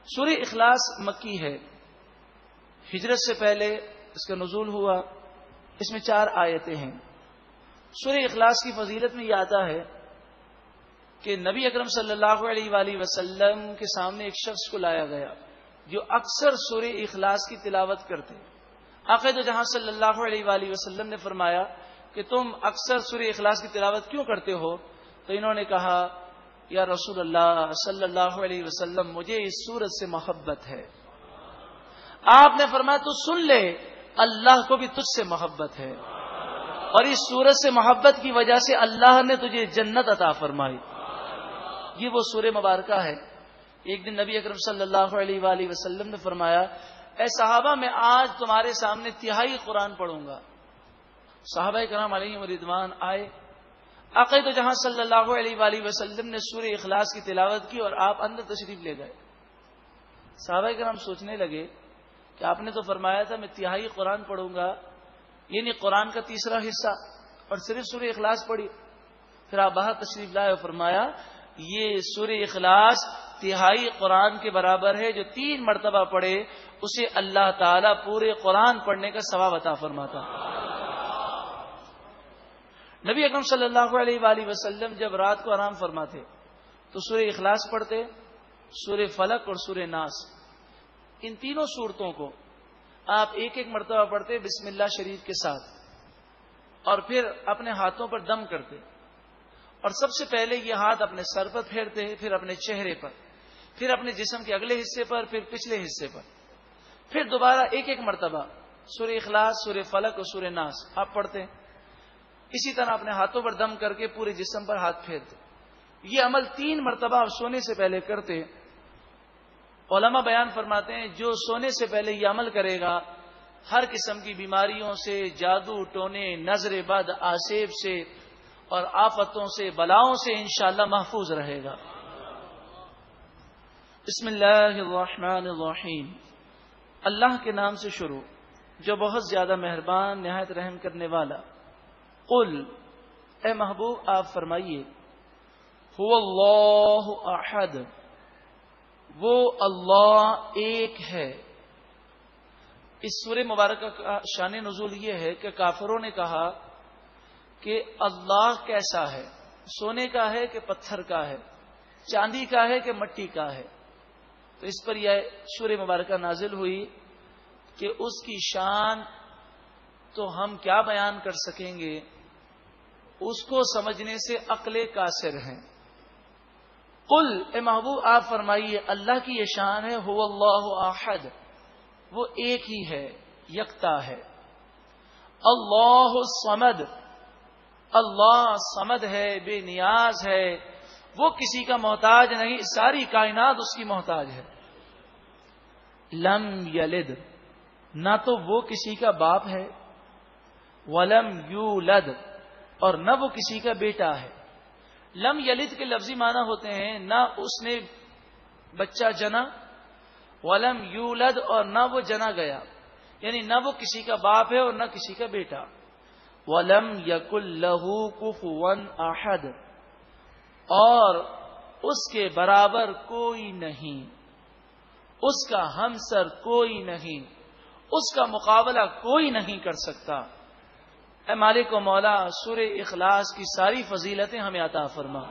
سورہ اخلاص مکی ہے، ہجرت سے پہلے اس کا نزول ہوا، اس میں 4 آیتیں ہیں۔ سورہ اخلاص کی فضیلت میں یہ آتا ہے کہ نبی اکرم صلی اللہ علیہ وآلہ وسلم کے سامنے ایک شخص کو لایا گیا جو اکثر سورہ اخلاص کی تلاوت کرتے۔ آقا دو جہاں صلی اللہ علیہ وآلہ وسلم نے فرمایا کہ تم اکثر سورہ اخلاص کی تلاوت کیوں کرتے ہو؟ تو انہوں نے کہا یا رسول اللہ صلی اللہ علیہ وسلم مجھے اس سورت سے محبت ہے۔ آپ نے فرمایا تو سن لے، اللہ کو بھی تجھ سے محبت ہے، اور اس سورت سے محبت کی وجہ سے اللہ نے تجھے جنت عطا فرمائی۔ یہ وہ سورہ مبارکہ ہے۔ ایک دن نبی اکرم صلی اللہ علیہ وآلہ وسلم نے فرمایا اے صحابہ میں آج تمہارے سامنے تہائی قرآن پڑھوں گا۔ صحابہ کرام علیہم رضوان آئے، آقا تو جہاں صلی اللہ علیہ وآلہ وسلم نے سورہ اخلاص کی تلاوت کی اور آپ اندر تشریف لے گئے۔ صحابہ کرام سوچنے لگے کہ آپ نے تو فرمایا تھا میں تہائی قرآن پڑھوں گا، یعنی قرآن کا تیسرا حصہ، اور صرف سورہ اخلاص پڑھی۔ پھر آپ باہر تشریف لائے اور فرمایا یہ سورہ اخلاص تہائی قرآن کے برابر ہے، جو 3 مرتبہ پڑھے اسے اللہ تعالیٰ پورے قرآن پڑھنے کا ثواب عطا فرماتا۔ نبی اکرم صلی اللہ علیہ وآلہ وسلم جب رات کو آرام فرماتے تو سورہ اخلاص پڑھتے، سورہ فلق اور سورہ ناس، ان تینوں سورتوں کو آپ ایک ایک مرتبہ پڑھتے بسم اللہ شریف کے ساتھ، اور پھر اپنے ہاتھوں پر دم کرتے، اور سب سے پہلے یہ ہاتھ اپنے سر پر پھیرتے، پھر اپنے چہرے پر، پھر اپنے جسم کے اگلے حصے پر، پھر پچھلے حصے پر، پھر دوبارہ ایک ایک مرتبہ سورہ اخلاص، سورہ فلق اور سورہ ناس آپ پڑھتے۔ اسی طرح اپنے ہاتھوں پر دم کر کے پورے جسم پر ہاتھ پھیرتے۔ یہ عمل 3 مرتبہ آپ سونے سے پہلے کرتے۔ علماء بیان فرماتے ہیں جو سونے سے پہلے یہ عمل کرے گا ہر قسم کی بیماریوں سے، جادو ٹونے، نظر بد، آسیب سے اور آفتوں سے، بلاؤں سے انشاءاللہ محفوظ رہے گا۔ بسم اللہ الرحمن الرحیم، اللہ کے نام سے شروع جو بہت زیادہ مہربان نہایت رحم کرنے والا۔ قل اے محبوب آپ فرمائیے هو اللہ احد، وہ اللہ ایک ہے۔ اس سورہ مبارکہ کا شان نزول یہ ہے کہ کافروں نے کہا کہ اللہ کیسا ہے، سونے کا ہے کہ پتھر کا ہے، چاندی کا ہے کہ مٹی کا ہے؟ تو اس پر یہ سورہ مبارکہ نازل ہوئی کہ اس کی شان تو ہم کیا بیان کر سکیں گے، اس کو سمجھنے سے عقل قاصر ہیں۔ قل اے محبوب آپ فرمائیے اللہ کی یہ شان ہے هو اللہ احد، وہ ایک ہی ہے، یکتا ہے۔ اللہ الصمد، اللہ صمد ہے، بے نیاز ہے، وہ کسی کا محتاج نہیں، ساری کائنات اس کی محتاج ہے۔ لم یلد، نہ تو وہ کسی کا باپ ہے، ولم یولد، اور نہ وہ کسی کا بیٹا ہے۔ لم یلد کے لفظی معنی ہوتے ہیں نہ اس نے بچہ جنا، ولم یولد، اور نہ وہ جنا گیا، یعنی نہ وہ کسی کا باپ ہے اور نہ کسی کا بیٹا۔ ولم یکن لہ کفوا احد، اور اس کے برابر کوئی نہیں، اس کا ہمسر کوئی نہیں، اس کا مقابلہ کوئی نہیں کر سکتا۔ اے مالک و مولا، سورہ اخلاص کی ساری فضیلتیں ہمیں عطا فرما۔